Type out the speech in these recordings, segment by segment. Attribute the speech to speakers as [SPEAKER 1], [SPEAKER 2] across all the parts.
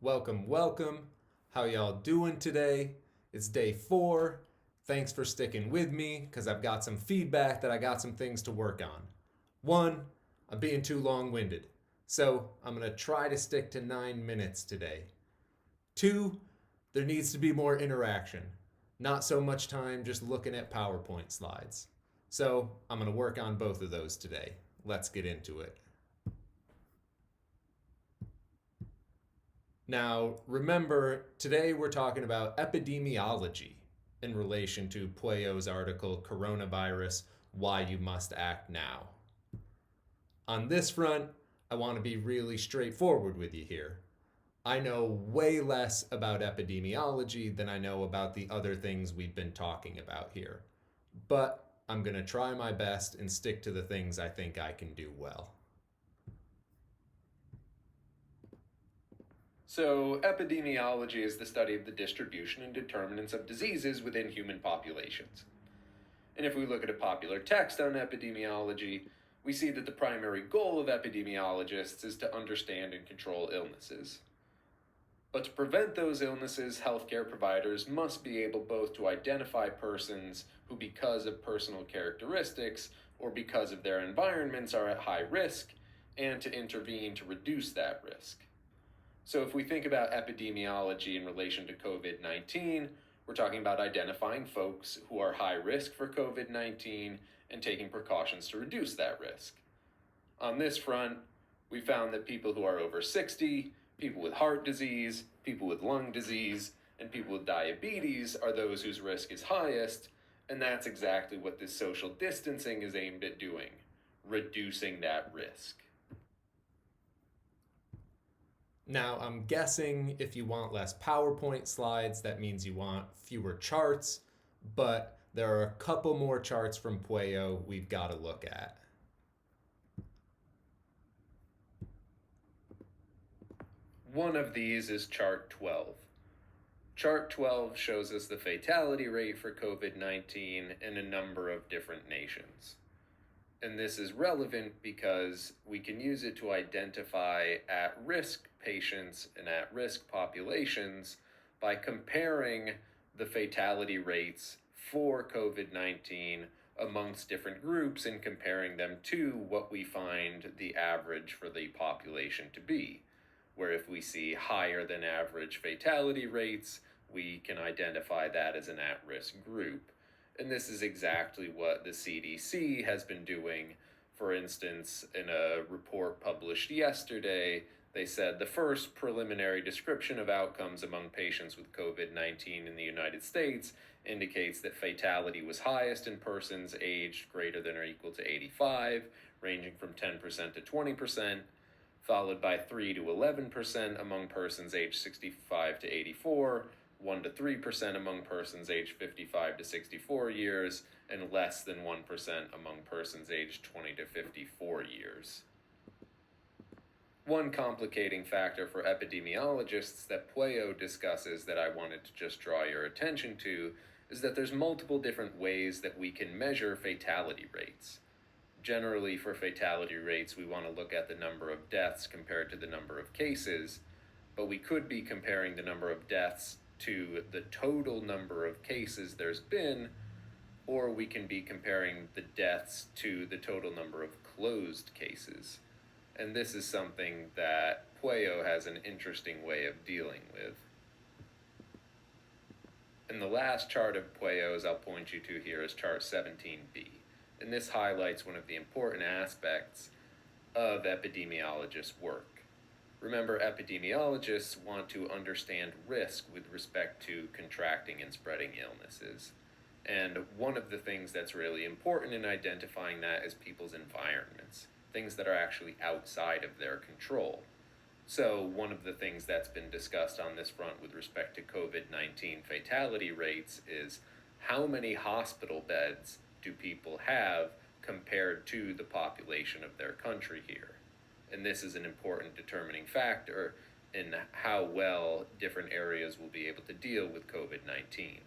[SPEAKER 1] Welcome, welcome. How y'all doing today? It's day 4. Thanks for sticking with me because I've got some feedback that I got some things to work on. 1, I'm being too long-winded, so I'm going to try to stick to 9 minutes today. 2, there needs to be more interaction. Not so much time just looking at PowerPoint slides. So I'm going to work on both of those today. Let's get into it. Now, remember, today we're talking about epidemiology in relation to Pueyo's article, Coronavirus, Why You Must Act Now. On this front, I want to be really straightforward with you here. I know way less about epidemiology than I know about the other things we've been talking about here. But I'm going to try my best and stick to the things I think I can do well. So, epidemiology is the study of the distribution and determinants of diseases within human populations. And if we look at a popular text on epidemiology, we see that the primary goal of epidemiologists is to understand and control illnesses. But to prevent those illnesses, healthcare providers must be able both to identify persons who, because of personal characteristics or because of their environments, are at high risk, and to intervene to reduce that risk. So if we think about epidemiology in relation to COVID-19, we're talking about identifying folks who are high risk for COVID-19 and taking precautions to reduce that risk. On this front, we found that people who are over 60, people with heart disease, people with lung disease, and people with diabetes are those whose risk is highest, and that's exactly what this social distancing is aimed at doing, reducing that risk. Now, I'm guessing if you want less PowerPoint slides, that means you want fewer charts, but there are a couple more charts from Pueyo we've got to look at. One of these is chart 12. Chart 12 shows us the fatality rate for COVID-19 in a number of different nations. And this is relevant because we can use it to identify at-risk patients and at-risk populations by comparing the fatality rates for COVID-19 amongst different groups and comparing them to what we find the average for the population to be. Where if we see higher than average fatality rates, we can identify that as an at-risk group. And this is exactly what the CDC has been doing. For instance, in a report published yesterday, they said the first preliminary description of outcomes among patients with COVID-19 in the United States indicates that fatality was highest in persons aged greater than or equal to 85, ranging from 10% to 20%, followed by 3 to 11% among persons aged 65 to 84, 1 to 3% among persons aged 55 to 64 years, and less than 1% among persons aged 20 to 54 years. One complicating factor for epidemiologists that Pueyo discusses that I wanted to just draw your attention to is that there's multiple different ways that we can measure fatality rates. Generally, for fatality rates, we want to look at the number of deaths compared to the number of cases, but we could be comparing the number of deaths to the total number of cases there's been, or we can be comparing the deaths to the total number of closed cases. And this is something that Pueyo has an interesting way of dealing with. And the last chart of Pueyo's I'll point you to here is chart 17b. And this highlights one of the important aspects of epidemiologists' work. Remember, epidemiologists want to understand risk with respect to contracting and spreading illnesses. And one of the things that's really important in identifying that is people's environments, things that are actually outside of their control. So one of the things that's been discussed on this front with respect to COVID-19 fatality rates is how many hospital beds do people have compared to the population of their country here. And this is an important determining factor in how well different areas will be able to deal with COVID-19.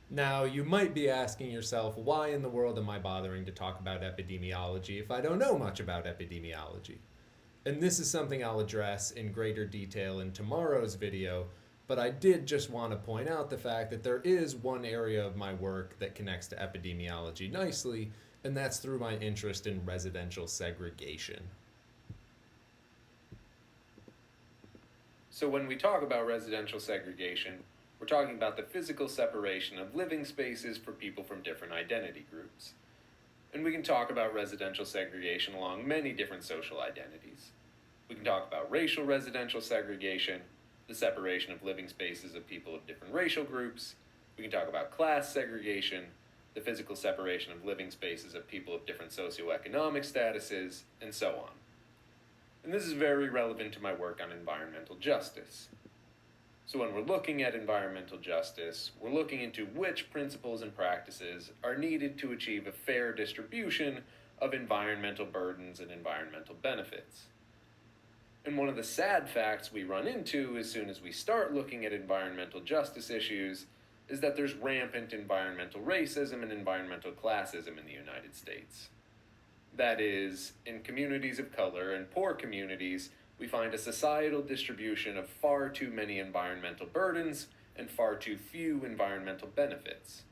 [SPEAKER 1] Now, you might be asking yourself, why in the world am I bothering to talk about epidemiology if I don't know much about epidemiology?
[SPEAKER 2] And this is something I'll address in greater detail in tomorrow's video, but I did just want to point out the fact that there is one area of my work that connects to epidemiology nicely, and that's through my interest in residential segregation.
[SPEAKER 1] So when we talk about residential segregation, we're talking about the physical separation of living spaces for people from different identity groups. And we can talk about residential segregation along many different social identities. We can talk about racial residential segregation, the separation of living spaces of people of different racial groups. We can talk about class segregation, the physical separation of living spaces of people of different socioeconomic statuses, and so on. And this is very relevant to my work on environmental justice. So when we're looking at environmental justice, we're looking into which principles and practices are needed to achieve a fair distribution of environmental burdens and environmental benefits. And one of the sad facts we run into as soon as we start looking at environmental justice issues is that there's rampant environmental racism and environmental classism in the United States. That is, in communities of color and poor communities, we find a societal distribution of far too many environmental burdens and far too few environmental benefits.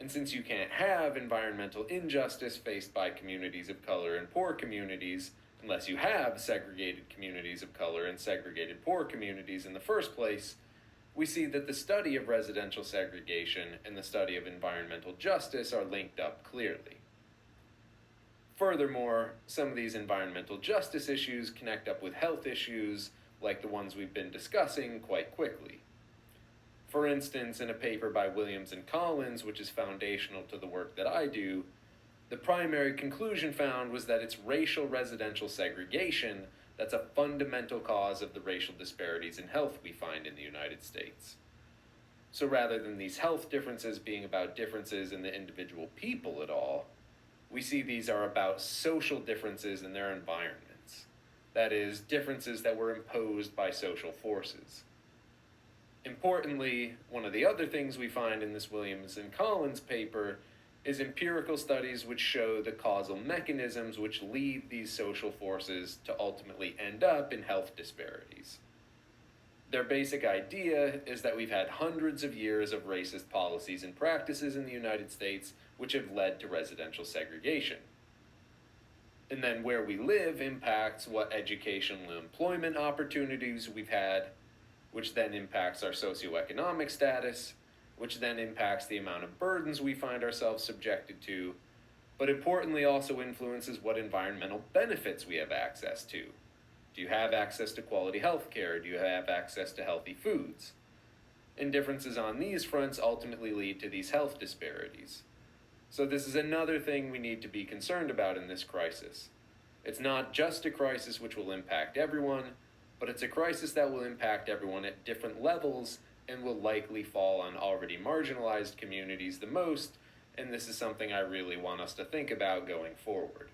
[SPEAKER 1] And since you can't have environmental injustice faced by communities of color and poor communities unless you have segregated communities of color and segregated poor communities in the first place, we see that the study of residential segregation and the study of environmental justice are linked up clearly. Furthermore, some of these environmental justice issues connect up with health issues like the ones we've been discussing quite quickly. For instance, in a paper by Williams and Collins, which is foundational to the work that I do, the primary conclusion found was that it's racial residential segregation that's a fundamental cause of the racial disparities in health we find in the United States. So rather than these health differences being about differences in the individual people at all, we see these are about social differences in their environments. That is, differences that were imposed by social forces. Importantly, one of the other things we find in this Williams and Collins paper is empirical studies which show the causal mechanisms which lead these social forces to ultimately end up in health disparities. Their basic idea is that we've had hundreds of years of racist policies and practices in the United States which have led to residential segregation. And then where we live impacts what educational and employment opportunities we've had, which then impacts our socioeconomic status, which then impacts the amount of burdens we find ourselves subjected to, but importantly also influences what environmental benefits we have access to. Do you have access to quality health care? Do you have access to healthy foods? And differences on these fronts ultimately lead to these health disparities. So this is another thing we need to be concerned about in this crisis. It's not just a crisis which will impact everyone, but it's a crisis that will impact everyone at different levels and will likely fall on already marginalized communities the most, and this is something I really want us to think about going forward.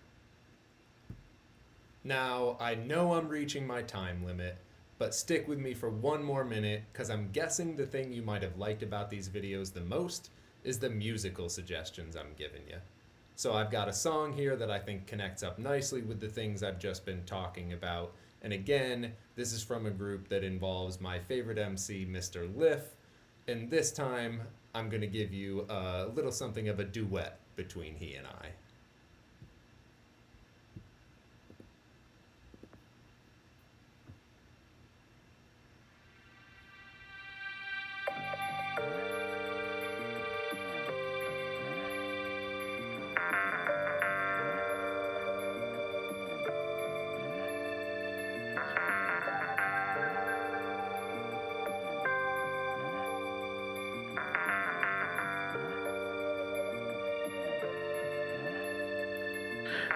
[SPEAKER 2] Now, I know I'm reaching my time limit, but stick with me for one more minute, because I'm guessing the thing you might have liked about these videos the most is the musical suggestions I'm giving you. So I've got a song here that I think connects up nicely with the things I've just been talking about. And again, this is from a group that involves my favorite MC, Mr. Liff. And this time, I'm going to give you a little something of a duet between he and I.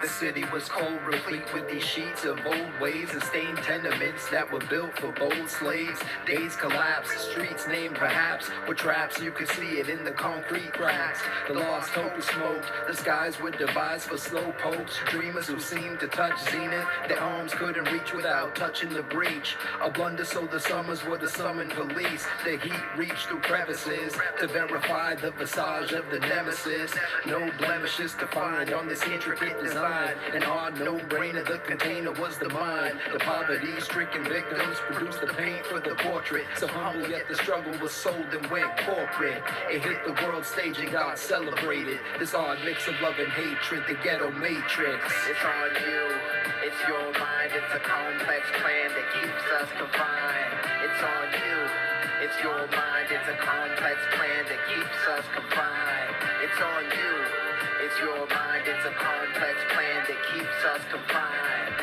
[SPEAKER 3] The city was cold, replete with these sheets of old ways and stained tenements that were built for bold slaves. Days collapsed, streets named perhaps were traps. You could see it in the concrete cracks. The lost hope is smoked. The skies were devised for slow pokes. Dreamers who seemed to touch zenith. Their arms couldn't reach without touching the breach. A blunder, so the summers were to summon police. The heat reached through crevices to verify the visage of the nemesis. No blemishes to find on this intricate design. inside. An odd no-brainer, the container was the mind. The poverty-stricken victims produced the paint for the portrait. So humble yet the struggle was sold and went corporate. It hit the world stage and got celebrated. This odd mix of love and hatred, the Ghetto Matrix.
[SPEAKER 4] It's on you, it's your mind, it's a complex plan that keeps us confined. It's on you, it's your mind, it's a complex plan that keeps us confined. It's on you, it's your mind, it's a complex plan that keeps us confined.